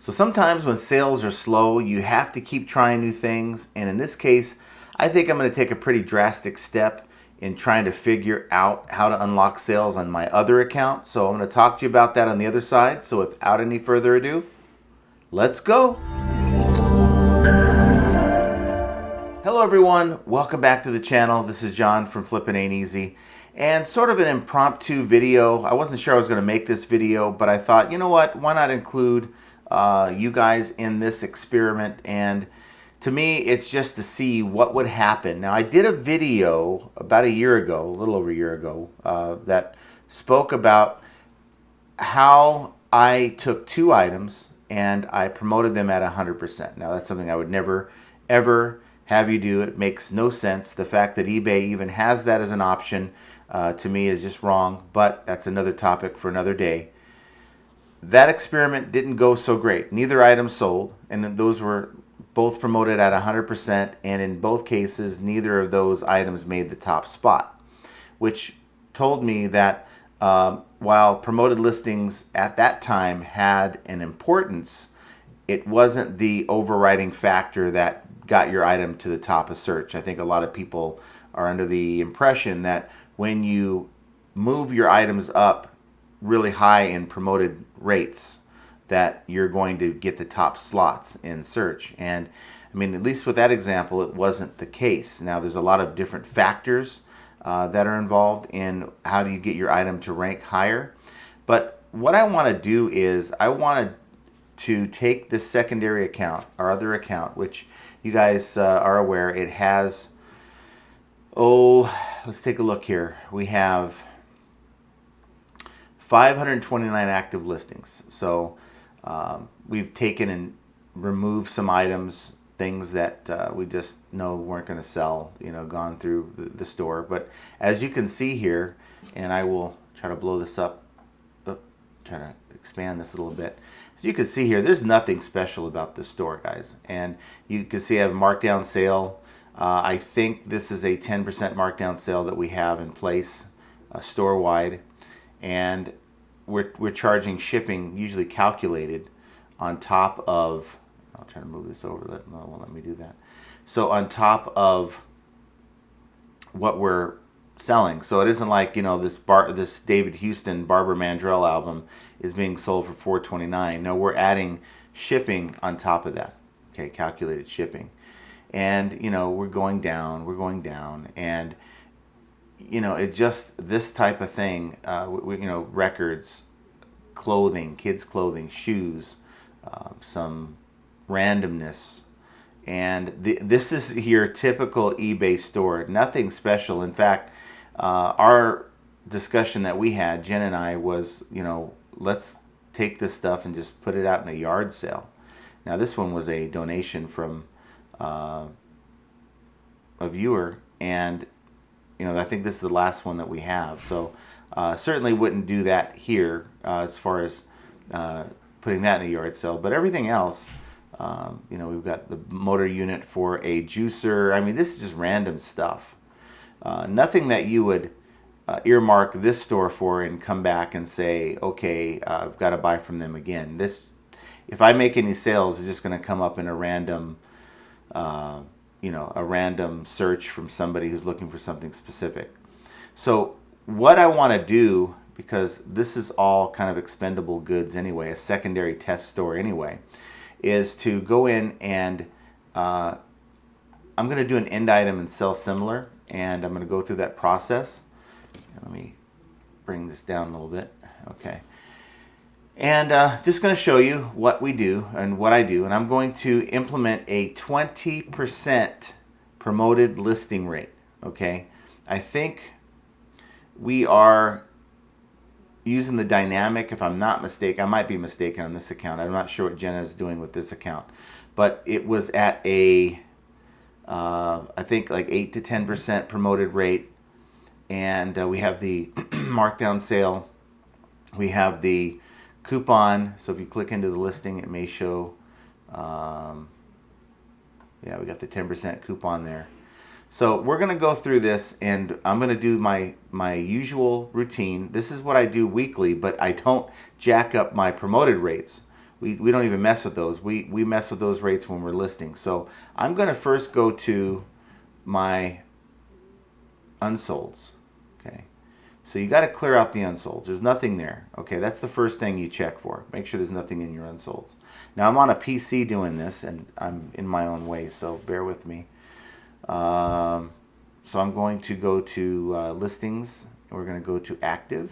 So sometimes when sales are slow, you have to keep trying new things. And in this case, I think I'm going to take a pretty drastic step in trying to figure out how to unlock sales on my other account. So I'm going to talk to you about that on the other side. So without any further ado, let's go. Hello everyone, welcome back to the channel. This is John from Flippin' Ain't Easy. And sort of an impromptu video. I wasn't sure I was going to make this video, but I thought, you know what, why not include you guys in this experiment? And to me, it's just to see what would happen. Now, I did a video about a year ago, a little over a year ago, that spoke about how I took two items and I promoted them at 100%. Now, that's something I would never, ever have you do. It makes no sense. The fact that eBay even has that as an option to me is just wrong, but that's another topic for another day. That experiment didn't go so great. Neither item sold, and those were both promoted at 100%, and in both cases, neither of those items made the top spot, which told me that while promoted listings at that time had an importance, it wasn't the overriding factor that got your item to the top of search. I think a lot of people are under the impression that when you move your items up really high in promoted rates, that you're going to get the top slots in search. And I mean, at least with that example, it wasn't the case. Now, there's a lot of different factors that are involved in how do you get your item to rank higher. But what I want to do is I want to take this secondary account, our other account, which you guys are aware it has, let's take a look here. We have 529 active listings. So we've taken and removed some items, things that we just know weren't going to sell, gone through the store. But as you can see here, and I will try to blow this up, try to expand this a little bit. As you can see here, there's nothing special about this store, guys. And you can see I have a markdown sale. I think this is a 10% markdown sale that we have in place store-wide. And we're charging shipping, usually calculated, on top of, I'll try to move this over, it won't let me do that. So on top of what we're selling. So it isn't like, this David Houston Barbara Mandrell album is being sold for $4.29. No, we're adding shipping on top of that. Okay, calculated shipping. And, we're going down. And, it just, this type of thing, records, clothing, kids' clothing, shoes, some randomness. And this is your typical eBay store. Nothing special. In fact, our discussion that we had, Jen and I, was, let's take this stuff and just put it out in a yard sale. Now, this one was a donation from a viewer, and I think this is the last one that we have. So certainly wouldn't do that here as far as putting that in a yard sale. But everything else, we've got the motor unit for a juicer. I mean, this is just random stuff. Nothing that you would earmark this store for and come back and say, okay, I've got to buy from them again. This, if I make any sales, it's just going to come up in a random, a random search from somebody who's looking for something specific. So what I want to do, because this is all kind of expendable goods anyway, a secondary test store anyway, is to go in and I'm going to do an end item and sell similar, and I'm going to go through that process. Let me bring this down a little bit. Okay. And just going to show you what we do and what I do. And I'm going to implement a 20% promoted listing rate. Okay. I think we are using the dynamic, if I'm not mistaken. I might be mistaken on this account. I'm not sure what Jenna is doing with this account. But it was at a, I think like 8 to 10% promoted rate. And we have the markdown sale. We have the coupon. So if you click into the listing, it may show, yeah, we got the 10% coupon there. So we're going to go through this, and I'm going to do my usual routine. This is what I do weekly, but I don't jack up my promoted rates. we don't even mess with those. We mess with those rates when we're listing. So I'm going to first go to my unsolds. Okay. So you got to clear out the unsolds. There's nothing there. Okay, that's the first thing you check for. Make sure there's nothing in your unsolds. Now I'm on a PC doing this, and I'm in my own way, so bear with me. So I'm going to go to listings, and we're going to go to active.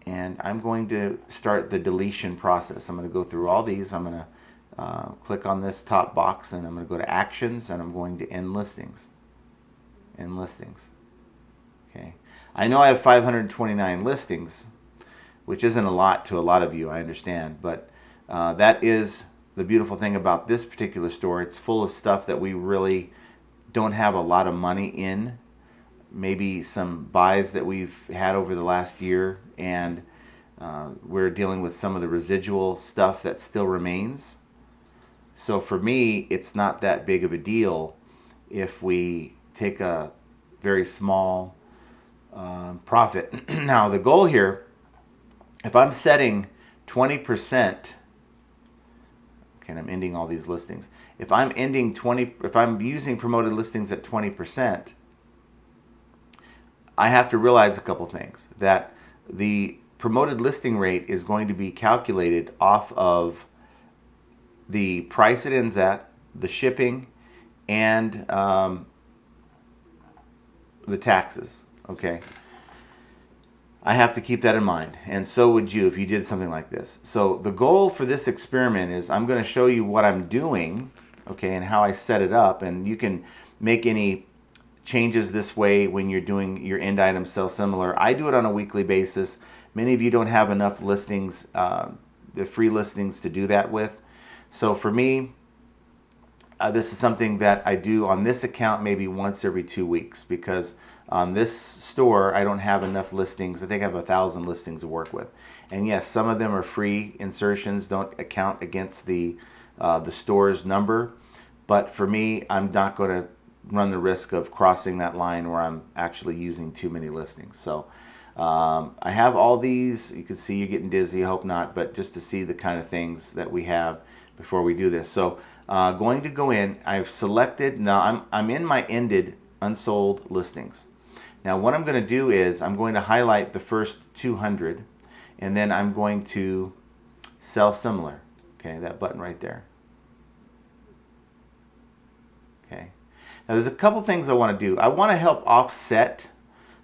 And I'm going to start the deletion process. I'm going to go through all these. I'm going to click on this top box, and I'm going to go to actions, and I'm going to end listings. End listings. Okay. I know I have 529 listings, which isn't a lot to a lot of you, I understand, but that is the beautiful thing about this particular store. It's full of stuff that we really don't have a lot of money in. Maybe some buys that we've had over the last year, and we're dealing with some of the residual stuff that still remains. So for me, it's not that big of a deal if we take a very small profit. Now the goal here, if I'm setting 20%, okay, and I'm ending all these listings. If I'm using promoted listings at 20%, I have to realize a couple things. That the promoted listing rate is going to be calculated off of the price it ends at, the shipping, and the taxes. Okay, I have to keep that in mind, and so would you if you did something like this. So the goal for this experiment is I'm going to show you what I'm doing, okay, and how I set it up, and you can make any changes this way when you're doing your end item sell similar. I do it on a weekly basis. Many of you don't have enough listings, the free listings to do that with. So for me, this is something that I do on this account maybe once every 2 weeks, because on this store I don't have enough listings. I think I have 1,000 listings to work with, and yes, some of them are free insertions, don't account against the store's number. But for me, I'm not going to run the risk of crossing that line where I'm actually using too many listings. So I have all these. You can see you're getting dizzy. I hope not, but just to see the kind of things that we have before we do this. So going to go in. I've selected. Now I'm in my ended unsold listings. Now what I'm going to do is I'm going to highlight the first 200, and then I'm going to sell similar. Okay, that button right there. Okay. Now there's a couple things I want to do. I want to help offset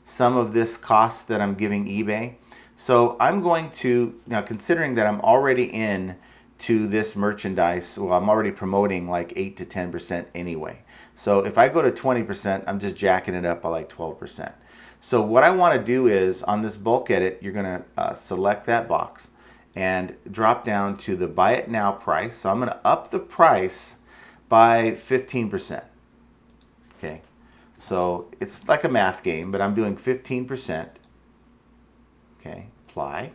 some of this cost that I'm giving eBay. So I'm going to, now considering that I'm already in to this merchandise, well, I'm already promoting like 8 to 10% anyway. So if I go to 20%, I'm just jacking it up by like 12%. So what I want to do is on this bulk edit, you're going to select that box and drop down to the buy it now price. So I'm going to up the price by 15%. Okay, so it's like a math game, but I'm doing 15%. Okay, apply.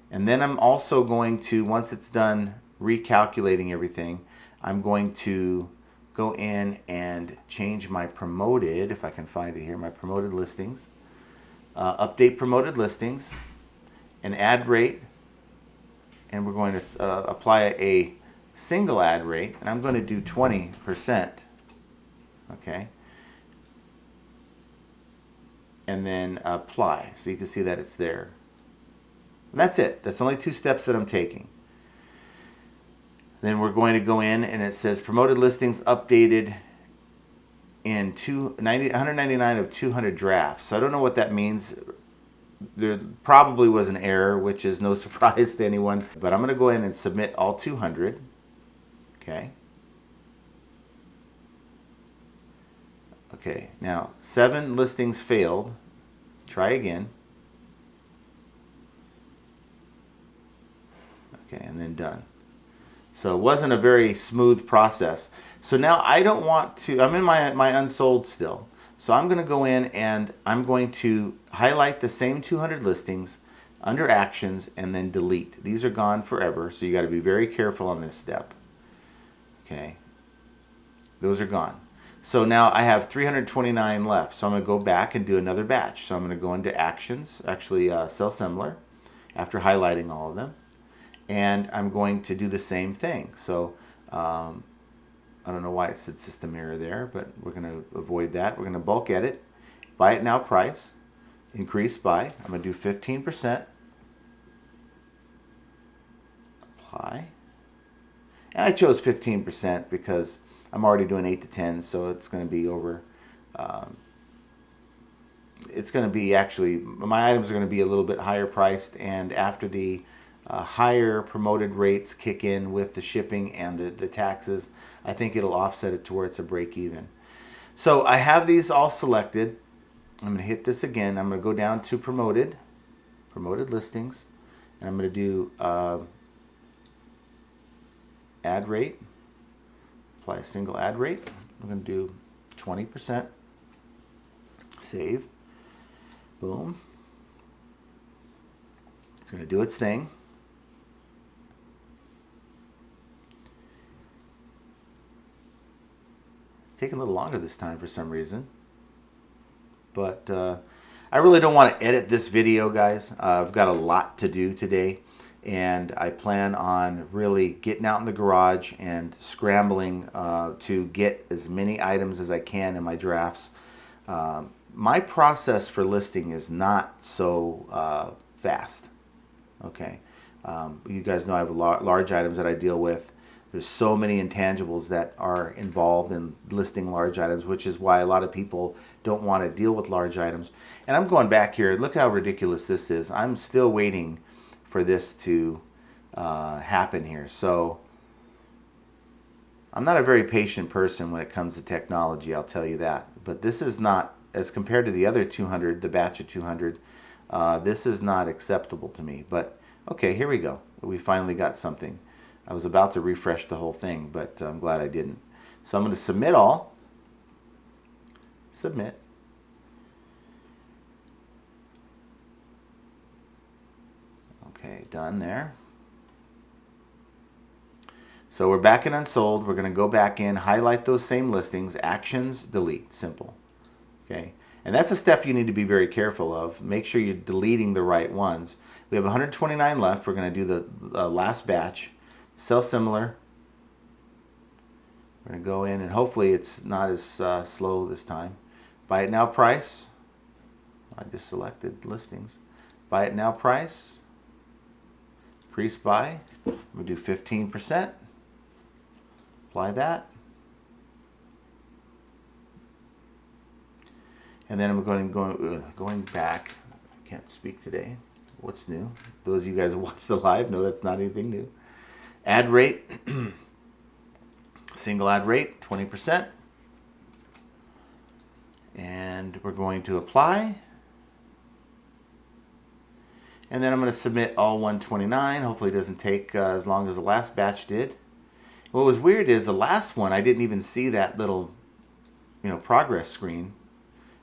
And then I'm also going to, once it's done recalculating everything, I'm going to go in and change my promoted, if I can find it here, my promoted listings, update promoted listings, and add rate, and we're going to apply a single ad rate, and I'm going to do 20%. Okay, and then apply, so you can see that it's there. And that's it. That's only 2 steps that I'm taking. Then we're going to go in, and it says promoted listings updated in 199 of 200 drafts. So I don't know what that means. There probably was an error, which is no surprise to anyone. But I'm going to go in and submit all 200. Okay. Okay, now 7 listings failed. Try again. Okay, and then done. So it wasn't a very smooth process. So now I don't want to, I'm in my unsold still. So I'm going to go in and I'm going to highlight the same 200 listings under actions and then delete. These are gone forever, so you got to be very careful on this step. Okay, those are gone. So now I have 329 left. So I'm going to go back and do another batch. So I'm going to go into actions, actually sell similar, after highlighting all of them. And I'm going to do the same thing. So I don't know why it said system error there, but we're going to avoid that. We're going to bulk edit, buy it now price, increase by. I'm going to do 15%. Apply. And I chose 15% because I'm already doing 8 to 10, so it's going to be over. It's going to be actually, my items are going to be a little bit higher priced, and after the higher promoted rates kick in with the shipping and the taxes, I think it'll offset it to where it's a break even. So I have these all selected. I'm going to hit this again. I'm going to go down to promoted listings, and I'm going to do ad rate, apply a single ad rate. I'm going to do 20%, save, boom. It's going to do its thing. It's taking a little longer this time for some reason, but I really don't want to edit this video, guys. I've got a lot to do today, and I plan on really getting out in the garage and scrambling to get as many items as I can in my drafts. My process for listing is not so fast. Okay, you guys know I have large items that I deal with. There's so many intangibles that are involved in listing large items, which is why a lot of people don't want to deal with large items. And I'm going back here. Look how ridiculous this is. I'm still waiting for this to happen here. So I'm not a very patient person when it comes to technology, I'll tell you that. But this is not, as compared to the other 200, the batch of 200, this is not acceptable to me. But okay, here we go. We finally got something. I was about to refresh the whole thing, but I'm glad I didn't. So I'm going to submit all. Submit. Okay, done there. So we're back in unsold. We're going to go back in, highlight those same listings, actions, delete, simple. Okay, and that's a step you need to be very careful of. Make sure you're deleting the right ones. We have 129 left. We're going to do the last batch. Sell similar. We're going to go in, and hopefully it's not as slow this time. Buy it now price. I just selected listings. Buy it now price. Increase by. I'm going to do 15%. Apply that. And then I'm going back. I can't speak today. What's new? Those of you guys who watch the live know that's not anything new. Ad rate, single ad rate, 20%. And we're going to apply. And then I'm going to submit all 129. Hopefully it doesn't take as long as the last batch did. What was weird is the last one, I didn't even see that little, progress screen.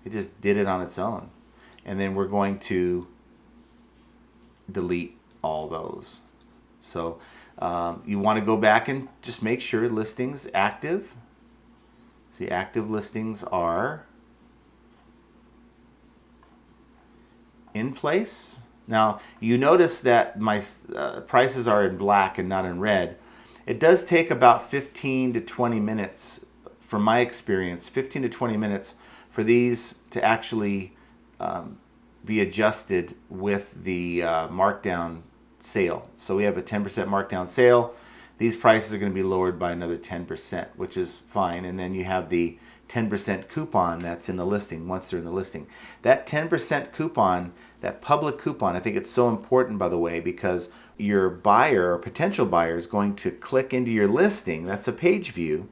It just did it on its own. And then we're going to delete all those. So you want to go back and just make sure listings active. The active listings are in place. Now you notice that my prices are in black and not in red. It does take about 15 to 20 minutes, from my experience, 15 to 20 minutes for these to actually be adjusted with the markdown sale. So we have a 10% markdown sale. These prices are going to be lowered by another 10%, which is fine. And then you have the 10% coupon that's in the listing once they're in the listing. That 10% coupon, that public coupon, I think it's so important, by the way, because your buyer or potential buyer is going to click into your listing. That's a page view.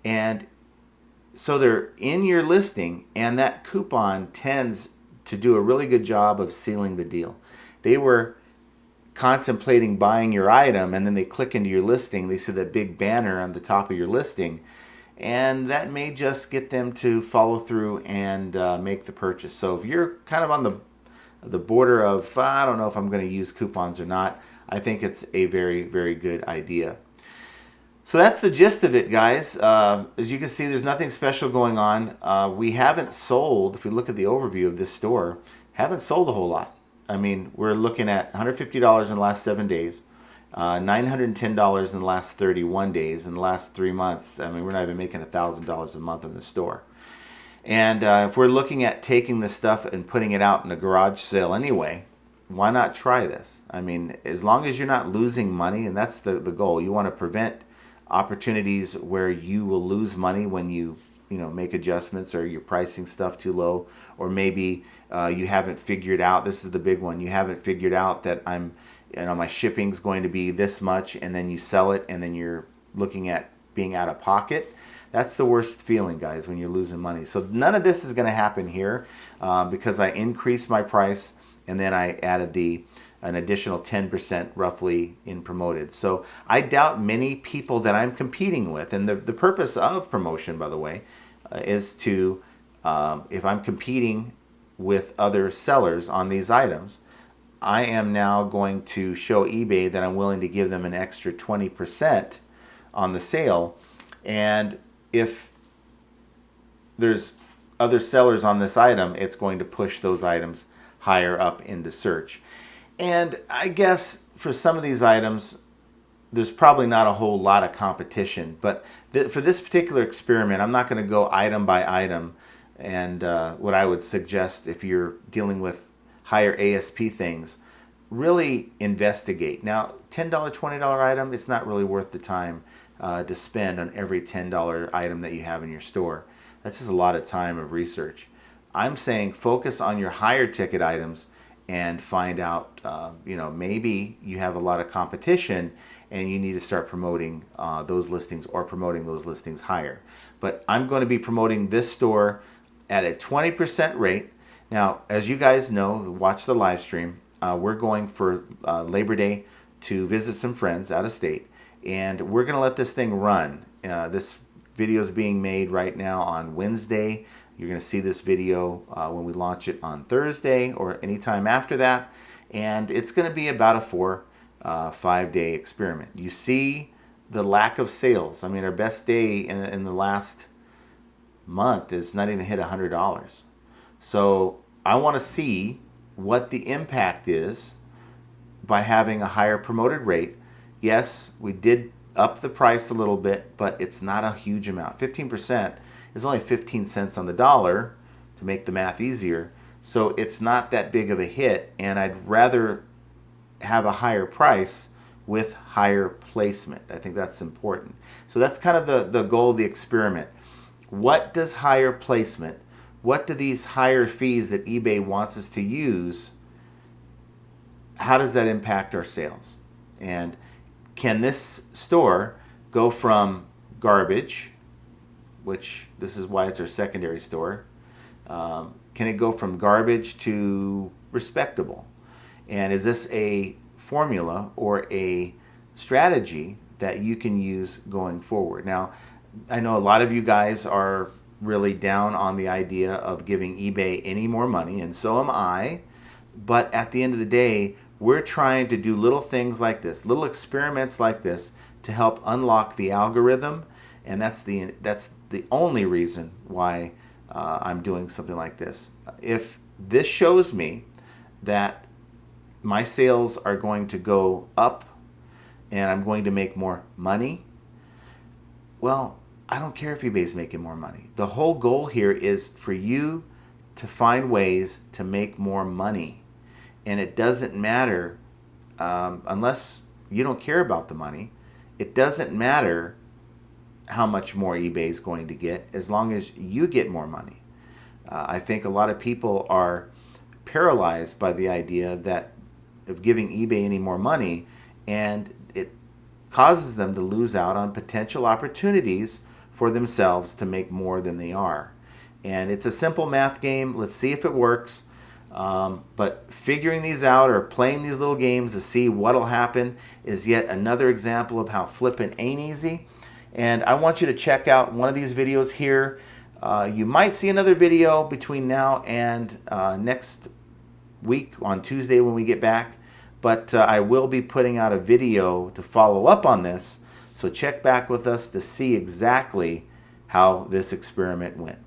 And so they're in your listing, and that coupon tends to do a really good job of sealing the deal. They were contemplating buying your item, and then they click into your listing. They see that big banner on the top of your listing, and that may just get them to follow through and make the purchase. So if you're kind of on the border of, I don't know if I'm going to use coupons or not, I think it's a very, very good idea. So that's the gist of it, guys. As you can see, there's nothing special going on. We haven't sold, if we look at the overview of this store, haven't sold a whole lot. I mean, we're looking at $150 in the last 7 days, $910 in the last 31 days. In the last 3 months, I mean, we're not even making $1,000 a month in the store. And if we're looking at taking this stuff and putting it out in a garage sale anyway, why not try this? I mean, as long as you're not losing money, and that's the goal. You want to prevent opportunities where you will lose money when you make adjustments, or you're pricing stuff too low, or maybe you haven't figured out, this is the big one, you haven't figured out that my shipping's going to be this much, and then you sell it and then you're looking at being out of pocket. That's the worst feeling, guys, when you're losing money. So none of this is going to happen here because I increased my price and then I added an additional 10% roughly in promoted. So I doubt many people that I'm competing with, and the purpose of promotion, by the way, is to, if I'm competing with other sellers on these items, I am now going to show eBay that I'm willing to give them an extra 20% on the sale. And if there's other sellers on this item, it's going to push those items higher up into search. And I guess for some of these items, there's probably not a whole lot of competition. But for this particular experiment, I'm not going to go item by item. And what I would suggest, if you're dealing with higher ASP things, really investigate. Now, $10, $20 item, it's not really worth the time to spend on every $10 item that you have in your store. That's just a lot of time of research. I'm saying focus on your higher ticket items and find out, maybe you have a lot of competition and you need to start promoting those listings, or promoting those listings higher. But I'm going to be promoting this store at a 20% rate. Now, as you guys know, watch the live stream, we're going for Labor Day to visit some friends out of state, and we're going to let this thing run. This video is being made right now on Wednesday. You're going to see this video when we launch it on Thursday or anytime after that. And it's going to be about a 5-day experiment. You see the lack of sales. I mean, our best day in the last month is not even hit $100. So I want to see what the impact is by having a higher promoted rate. Yes, we did up the price a little bit, but it's not a huge amount. 15% is only 15 cents on the dollar, to make the math easier. So it's not that big of a hit, and I'd rather have a higher price with higher placement. I think that's important. So that's kind of the goal of the experiment. What does higher placement, what do these higher fees that eBay wants us to use, how does that impact our sales? And can this store go from garbage, which this is why it's our secondary store, can it go from garbage to respectable? And is this a formula or a strategy that you can use going forward? Now, I know a lot of you guys are really down on the idea of giving eBay any more money, and so am I. But at the end of the day, we're trying to do little things like this, little experiments like this, to help unlock the algorithm. And that's the only reason why I'm doing something like this. If this shows me that my sales are going to go up and I'm going to make more money, well, I don't care if eBay's making more money. The whole goal here is for you to find ways to make more money. And it doesn't matter, unless you don't care about the money, it doesn't matter how much more eBay is going to get, as long as you get more money. I think a lot of people are paralyzed by the idea that of giving eBay any more money, and it causes them to lose out on potential opportunities for themselves to make more than they are. And it's a simple math game. Let's see if it works. But figuring these out, or playing these little games to see what'll happen, is yet another example of how flipping ain't easy. And I want you to check out one of these videos here. You might see another video between now and next week on Tuesday when we get back. But I will be putting out a video to follow up on this. So check back with us to see exactly how this experiment went.